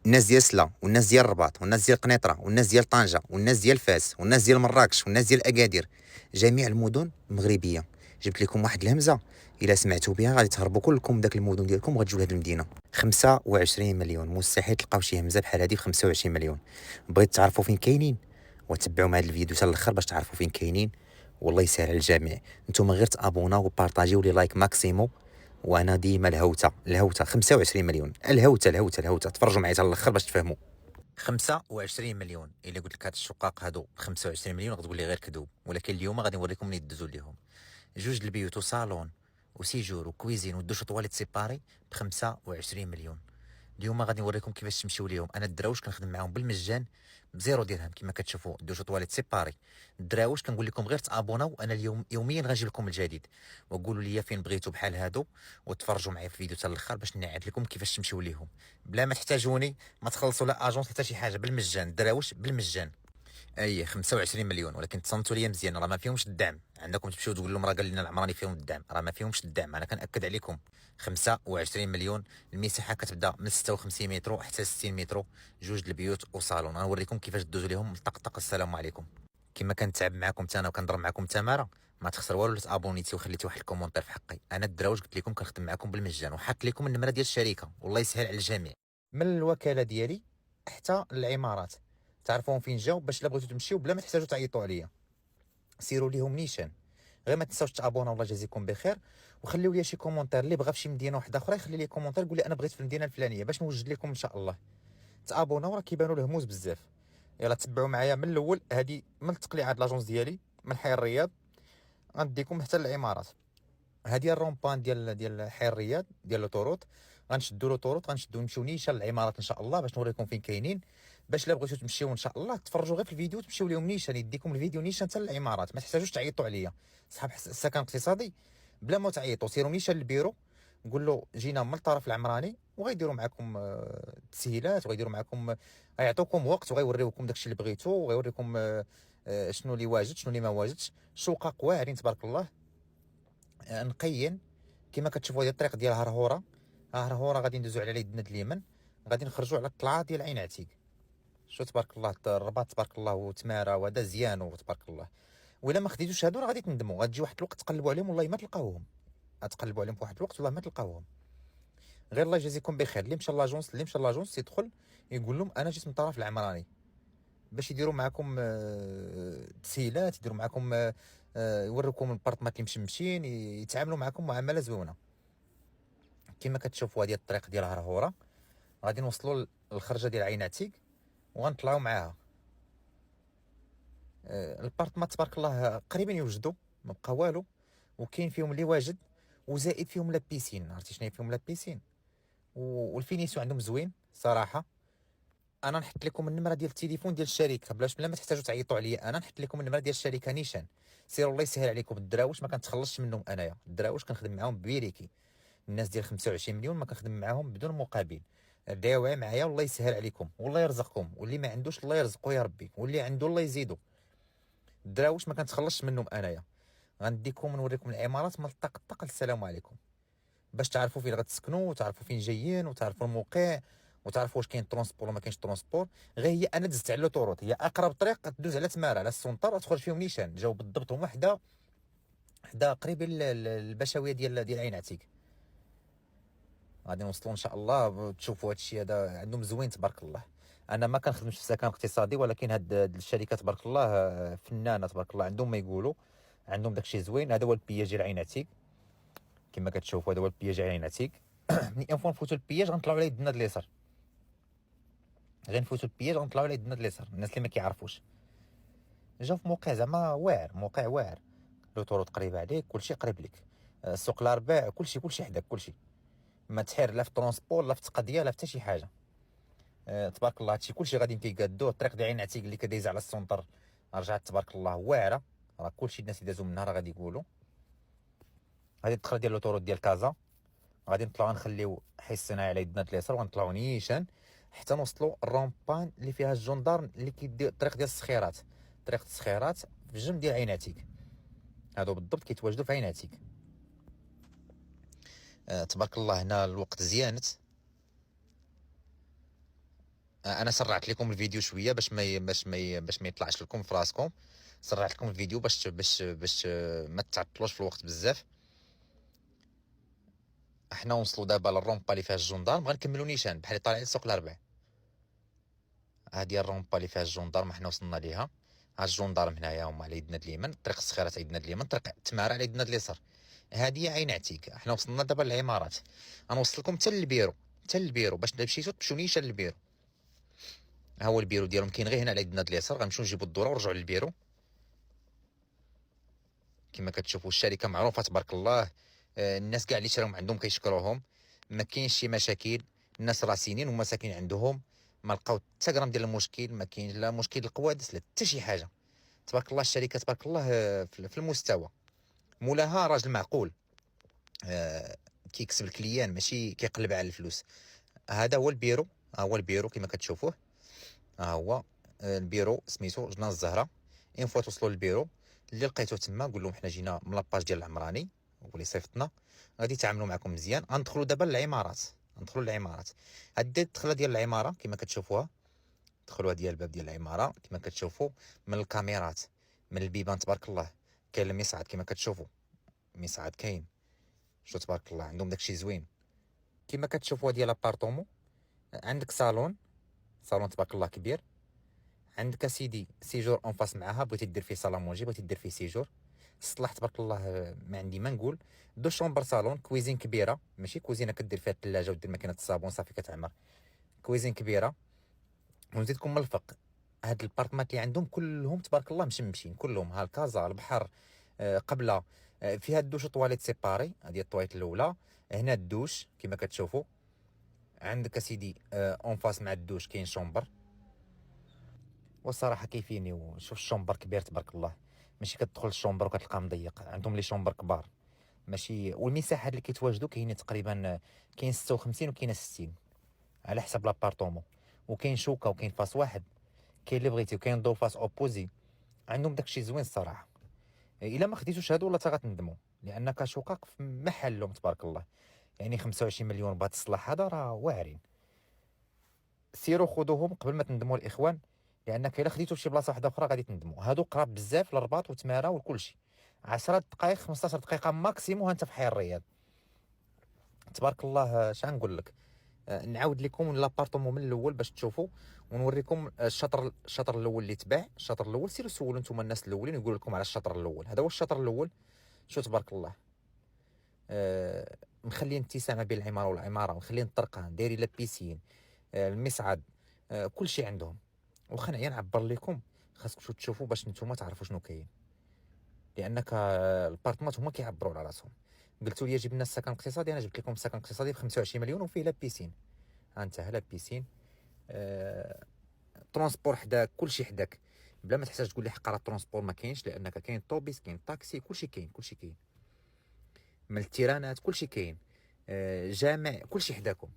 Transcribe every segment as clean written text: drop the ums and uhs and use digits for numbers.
الناس ديال سلا والناس ديال الرباط والناس ديال قنيطره والناس ديال طنجه والناس ديال فاس والناس ديال مراكش والناس ديال اكادير، جميع المدن المغربيه. جبت لكم واحد الهمزه، الا سمعتوا بها غادي تهربوا كلكم من داك المدن ديالكم وغتجيو لهاد المدينه. 25 مليون، مستحيل تلقاو شي همزه بحال هادي ب 25 مليون. بغيت تعرفوا فين كاينين؟ وتبعوا مع هذا الفيديو حتى الاخر باش تعرفوا فين كاينين. والله يسهل على الجميع. نتوما غير تابونا وبارطاجيو لي لايك ماكسيمو. وانا ديما الهوته 25 مليون، الهوته تفرجوا معايا حتى الاخر باش تفهموا. 25 مليون، الا قلت لك هاد الشقاق هادو ب 25 مليون غتقول لي غير كذوب، ولكن اليوم غادي نوريكم منين يدوزوا ليهم. جوج البيوت وصالون وسيجور وكويزين ودوش طواليت سيباري ب 25 مليون. اليوم غادي نوريكم كيفاش تمشيو ليهم. انا الدراوش كنخدم معاهم بالمجان بزيرو درهم كما كتشوفوا، دوشو طواليت سيباري. الدراوش كنقول لكم غير تابوناو، انا اليوم يوميا غنجيب لكم الجديد. وقولوا لي فين بغيتوا بحال هادو، وتفرجوا معايا في الفيديو حتى الاخر باش نعاد لكم كيفاش تمشيو ليهم بلا ما تحتاجوني، ما تخلصوا لا اجونس حتى شي حاجه، بالمجان الدراوش بالمجان. اي 25 مليون، ولكن تصنتوا لي مزيان، راه ما فيهمش الدعم. عندكم تمشيو تقول لهم راه قال لنا العمراني فيهم الدعم، راه ما فيهمش الدعم. انا كنأكد عليكم 25 مليون. المساحه كتبدا من 56 متر حتى 60 متر، جوج البيوت وصالون. غنوريكم كيفاش دوزوا ليهم طق السلام عليكم. كما كنتعب معكم حتى انا وكنضرب معكم تماره، ما تخسر والو الا تابونيتي وخليتي واحد الكومونتير في حقي. انا الدراوج قلت لكم كنخدم معكم بالمجان، وحط لكم النمره ديال الشركه، والله يسهل على الجميع. من الوكاله ديالي حتى العمارات تعرفوهم فين جاو، باش الا بغيتو تمشيو بلا ما تحتاجوا تعيطوا عليا. سيروا ليهم نيشان. غير ما تنساوش تابونا، الله يجازيكم بخير. وخليو لي شي كومونتير اللي بغى في شي مدينه واحده اخرى، يخلي لي كومونتير يقول لي انا بغيت في المدينه الفلانيه باش نوجد لكم ان شاء الله. تابونا راه كيبانوا الهموز بزاف. يلا تبعوا معايا من الاول. هذه من التقليعات لاجونس ديالي من حي الرياض، غنديكم حتى للعمارات. هذه الرومبان ديال حي الرياض ديال لوطوروط. غنشدوا لوطوروط، غنشدوا نمشيو نيشان للعمارات ان شاء الله باش نوريكم فين كاينين. باش الا بغيتو تمشيو ان شاء الله تفرجوا غير في الفيديو، تمشيو ليهم نيشان، يديكم الفيديو نيشان حتى للعمارات. ما تحتاجوش تعيطوا عليا صحاب السكن الاقتصادي، بلا ما تعيطوا سيروا نيشان للبيرو، قول له جينا من الطرف العمراني، وغيديروا معكم التسهيلات، وغيديروا معكم غيعطوكم وقت، وغيوريوكم داكشي اللي بغيتو، وغيوريكم شنو اللي واجد شنو اللي ما واجدش. شقق واعرين تبارك الله، نقيين. كما كتشوفوا هذه الطريق ديال هرهوره. هرهوره غادي ندوزو على يدنا اليمين، غادي نخرجوا على الطلعه ديال عين عتيق. شو تبارك الله الرباط تبارك الله وتماره، وهذا زيان وتبارك الله. وإلا ما خديتوش هادو راه غادي تندموا، غتجي واحد الوقت تقلبوا عليهم والله ما تلقاوهم. غتقلبوا عليهم في واحد الوقت والله ما تلقاوهم. غير الله يجازيكم بخير. اللي مشى لاجونس يدخل يقول لهم انا جيت من طرف العمراني، باش يديروا معكم تسهيلات، يديروا معكم يوروكم البارطمات اللي مشمشين، يتعاملوا معكم معامله زوينه. كما كتشوفوا هذه الطريق ديال هرهوره، غادي نوصلوا للخرجه ديال عين عتيق وغنطلعوا معاها. البارطمات تبارك الله قريبين يوجدوا، ما بقى والو، وكاين فيهم اللي واجد، وزائد فيهم لا بيسين. عرفتي شنو هي فيهم لا بيسين؟ والفينيسيون عندهم زوين صراحه. انا نحط لكم النمره ديال التليفون ديال الشركه بلا ما تحتاجوا تعيطوا عليا. انا نحط لكم النمره ديال الشركه نيشان. سيروا الله يسهل عليكم. الدراوش ما كنتخلصش منهم انايا، الدراوش كنخدم معاهم بيريكي. الناس ديال 25 مليون ما كنخدم معاهم بدون مقابل. داوي معايا والله يسهل عليكم والله يرزقكم، واللي ما عندوش الله يرزقه يا ربي، واللي عنده الله يزيدو. الدراوش ما كنتخلصش منهم انايا. غنديكم نوريكم العمارات من الطق السلام عليكم، باش تعرفوا فين غتسكنوا، وتعرفوا فين جايين، وتعرفوا الموقع، وتعرفوا واش كاين ترونسبور ولا ما كاينش ترونسبور. غير هي انا دزت على لوطوروط، هي اقرب طريق تدوز على تماره على السونطر، تخرج فيهم نيشان. جاو بالضبط هما حدا قريب البشويه ديال عين عتيق. غادي نوصلوا ان شاء الله. تشوفوا هذا الشيء هذا عندهم زوين تبارك الله. انا ما كنخدمش في سكن اقتصادي، ولكن هاد الشركه تبارك الله فنانه تبارك الله، عندهم ما يقولوا، عندهم داكشي زوين. هذا هو البياج ديال عين عتيق كما كتشوفوا، هذا هو البياج ديال عين عتيق. ملي نفوتوا البياج غنطلعوا على يدنا اليسار، غنفوتوا البياج غنطلعوا على يدنا اليسار. الناس اللي ما كيعرفوش جاو في موقع زعما واعر، موقع واعر، لوطوروط قريبه عليك، كلشي قريب لك، سوق الارباع، كلشي حداك، كلشي ما تحير لا في ترونسبور لا في تقضيه لا حتى شي حاجه. تبارك الله هادشي كلشي غادي كيقادوه. الطريق ديال عين عتيق اللي كدايزه على السونطر رجعت تبارك الله واعره، راه كلشي الناس اللي دازوا منها راه غادي يقولوا. هذه الدخله ديال لوطوروط ديال كازا. غادي نطلعوا نخليو حي الصناعي على يدنا اليسار، وغنطلعوا نيشان حتى نوصلوا الرومبان اللي فيها الجندار اللي كيدير الطريق ديال السخيرات. طريق السخيرات في الجنب ديال عين عتيق، هادو بالضبط كيتواجدوا في عين عتيق. تبارك الله هنا الوقت زيانت. انا سرعت لكم الفيديو شويه باش ما يطلعش لكم في راسكم. سرعت لكم الفيديو باش ما تعطلوش في الوقت بزاف. احنا وصلوا دابا للرومبا اللي فيها الجندارم، غنكملوا نيشان بحال طالعين لسوق الاربع. هادي الرومبا اللي فيها الجندارم حنا وصلنا ليها. ها الجندارم هنايا هما على يدنا اليمين، طريق الصخيرات على يدنا اليمين، طريق التماره على يدنا اليسار. هادي عين عتيق. احنا وصلنا دابا للعمارات. غنوصلكم حتى للبيرو، حتى للبيرو باش مشيتو تمشيو نيشان للبيرو. ها هو البيرو ديالهم كاين غير هنا على يدنا اليسار. غنمشيو نجيبو الدوره ونرجعوا للبيرو. كما كتشوفوا الشركه معروفه تبارك الله. الناس كاع اللي شراهم عندهم كيشكروهم. ما كاينش شي مشاكل. الناس راه سنين وما ساكنين عندهم، ما لقاو حتى غرام ديال المشكل. ما كاين لا مشكل القوادس لا حتى شي حاجه. تبارك الله الشركه تبارك الله. في المستوى مولاها راجل معقول. كيكسب الكليان ماشي كيقلب على الفلوس. هذا هو البيرو. ها هو البيرو كما كتشوفوه. ها هو البيرو سميتو جنان الزهره. اين فوا توصلوا للبيرو اللي لقيتو تما قول لهم حنا جينا من لاباج ديال العمراني واللي صيفطنا. غادي يتعاملوا معكم مزيان. غندخلوا دابا للعمارات. ندخلوا للعمارات. هاد الدخله ديال العماره كما كتشوفوها. دخلوا ديال الباب ديال العماره كما كتشوفوا من الكاميرات من البيبان تبارك الله. كاين المصعد كما كتشوفوا. المصعد كاين. شو تبارك الله عندهم داكشي زوين. كما كتشوفوا ديال لابارطومون. عندك صالون. صالون تبارك الله كبير. عندك اسيدي سيجور اون فاس معاها. بغيتي دير فيه صاله مونجي، بغيتي دير فيه سيجور. الصلاح تبارك الله ما عندي ما نقول. دو شومبر صالون. كويزين كبيره ماشي كويزينه كدير فيها الثلاجه ودير ماكينه الصابون صافي كتعمر. كويزين كبيره. ونزيدكم من الفوق. هاد البارطمات اللي عندهم كلهم تبارك الله مشمشين كلهم. ها الكازا البحر. قبله. فيها الدوش وطواليت سيباري. هذه الطواليت الاولى. هنا الدوش كما كتشوفوا. عندك اسيدي اون فاس مع الدوش كاين شومبر. والصراحه كيفيني وشوف الشومبر كبير تبارك الله. ماشي كتدخل الشومبر وكتلقاه مضيق. عندهم لي شومبر كبار ماشي. والمساحات اللي كيتواجدوا كاين تقريبا كاين 56 وكاين 60 على حسب لابارطومون. وكاين شوكه وكاين فاس واحد. كاين اللي بغيتي وكاين دو فاس اوبوزي. عندهم داكشي زوين الصراحه. الا ما خديتوش هادو ولا غتندموا لان كشقق في محلهم تبارك الله. يعني 25 مليون بهاد الصلاح هذا راه واعرين. سيروا خذوهم قبل ما تندموا الاخوان. لانك الا خديتو فشي بلاصه واحده اخرى غادي تندموا. هادو قراب بزاف للرباط وتماره وكل شيء. 10 دقائق 15 دقيقه ماكسيموم انت في حي الرياض. تبارك الله. اش غنقول لك. نعاود لكم لابارطومون من الاول باش تشوفوا. ونوريكم الشطر الاول اللي تباع. الشطر الاول سيروا سولوا نتوما الناس الاولين يقول لكم على الشطر الاول. هذا هو الشطر الاول. شو تبارك الله. مخلين اتساع ما بين العماره والعماره. مخلين الطرقه دايرين لا بيسين. المصعد. كل شيء عندهم. واخا نعيا نعبر لكم خاصكم تشوفوا باش نتوما تعرفوا شنو كاين. لانك البارطمات هما كيعبروا على راسهم. قلتوا لي جيب لنا السكن الاقتصادي. انا جبت لكم السكن الاقتصادي ب 25 مليون وفيه لا بيسين. ها انت لا بيسين. ترونسبور حداك كلشي حداك. بلا ما تحتاج تقول لي حق راه الترونسبور ما كاينش لانك كاين طوبيس كاين طاكسي كلشي كاين كلشي كاين. من التيرانات كلشي كاين. جامع كلشي حداكم.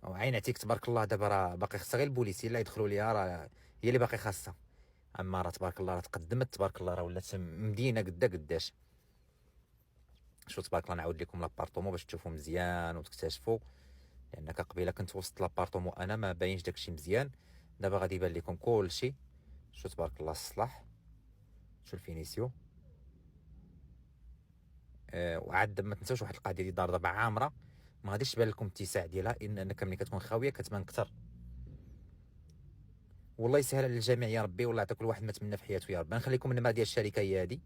او عين عتيك تبارك الله. دابا راه باقي خصها غير البوليس الا يدخلوا ليها راه هي اللي باقي خاصها. اما راه تبارك الله راه تقدمت تبارك الله راه ولات مدينه قداش. شو تبارك الله. نعاود لكم لابارطومون باش تشوفوا مزيان وتكتشفوا. لانك قبيله كنت وسط لابارطومون انا ما باينش داكشي مزيان. دابا غادي يبان لكم كلشي. شو تبارك الله الصلاح. شو الفينيسيو. وعاد ما تنساوش واحد القضيه ديال الدار دابا عامره. ما غاديش تبان لكم الاتساع ديالها انك ملي كتكون خاويه كتبان اكثر. والله يسهل على الجميع يا ربي. والله يعطي كل واحد ما تمنى في حياته يا رب. نخليكم النمره ديال الشركه هي هذه.